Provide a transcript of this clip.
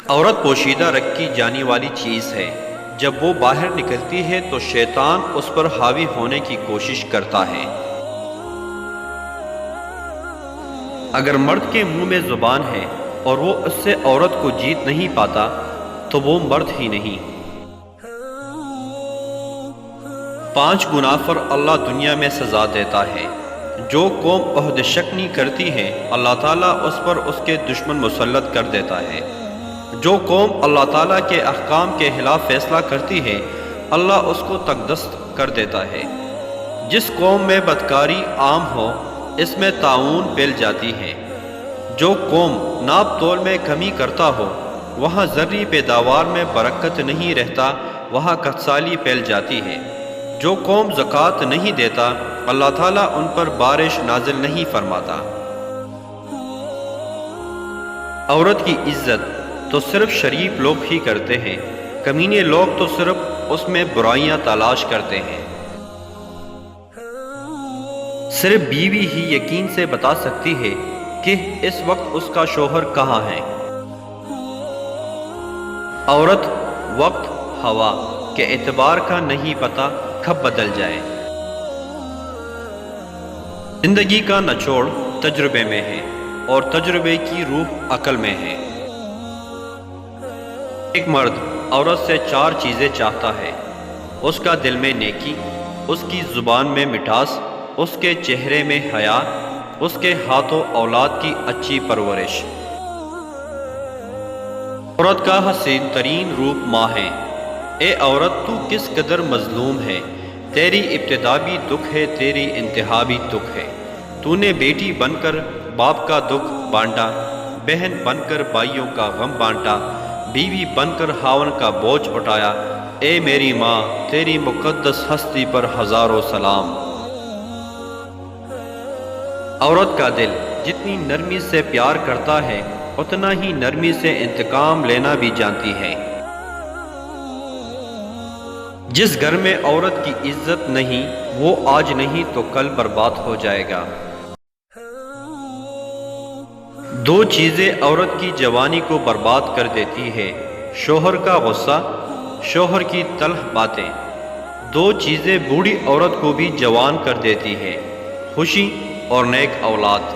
عورت پوشیدہ رکھی جانے والی چیز ہے۔ جب وہ باہر نکلتی ہے تو شیطان اس پر حاوی ہونے کی کوشش کرتا ہے۔ اگر مرد کے منہ میں زبان ہے اور وہ اس سے عورت کو جیت نہیں پاتا تو وہ مرد ہی نہیں۔ 5 گناہ پر اللہ دنیا میں سزا دیتا ہے۔ جو قوم عہد شکنی کرتی ہے اللہ تعالیٰ اس پر اس کے دشمن مسلط کر دیتا ہے۔ جو قوم اللہ تعالیٰ کے احکام کے خلاف فیصلہ کرتی ہے اللہ اس کو تکدست کر دیتا ہے۔ جس قوم میں بدکاری عام ہو اس میں طاعون پھیل جاتی ہے۔ جو قوم ناپ تول میں کمی کرتا ہو وہاں ذری پیداوار میں برکت نہیں رہتا، وہاں کھٹسالی پھیل جاتی ہے۔ جو قوم زکوٰۃ نہیں دیتا اللہ تعالیٰ ان پر بارش نازل نہیں فرماتا۔ عورت کی عزت تو صرف شریف لوگ ہی کرتے ہیں، کمینے لوگ تو صرف اس میں برائیاں تلاش کرتے ہیں۔ صرف بیوی ہی یقین سے بتا سکتی ہے کہ اس وقت اس کا شوہر کہاں ہے۔ عورت وقت ہوا کے اعتبار کا نہیں پتہ کب بدل جائے۔ زندگی کا نچوڑ تجربے میں ہے اور تجربے کی روح عقل میں ہے۔ ایک مرد عورت سے 4 چیزیں چاہتا ہے: اس کا دل میں نیکی، اس کی زبان میں مٹھاس، اس کے چہرے میں حیا، اس کے ہاتھوں اولاد کی اچھی پرورش۔ عورت کا حسین ترین روپ ماں ہے۔ اے عورت تو کس قدر مظلوم ہے، تیری ابتدا بھی دکھ ہے، تیری انتہا بھی دکھ ہے۔ تو نے بیٹی بن کر باپ کا دکھ بانٹا، بہن بن کر بھائیوں کا غم بانٹا، بیوی بن کر خاوند کا بوجھ اٹھایا۔ اے میری ماں تیری مقدس ہستی پر ہزاروں سلام۔ عورت کا دل جتنی نرمی سے پیار کرتا ہے اتنا ہی نرمی سے انتقام لینا بھی جانتی ہے۔ جس گھر میں عورت کی عزت نہیں وہ آج نہیں تو کل برباد ہو جائے گا۔ 2 چیزیں عورت کی جوانی کو برباد کر دیتی ہے: شوہر کا غصہ، شوہر کی تلخ باتیں۔ 2 چیزیں بوڑھی عورت کو بھی جوان کر دیتی ہے: خوشی اور نیک اولاد۔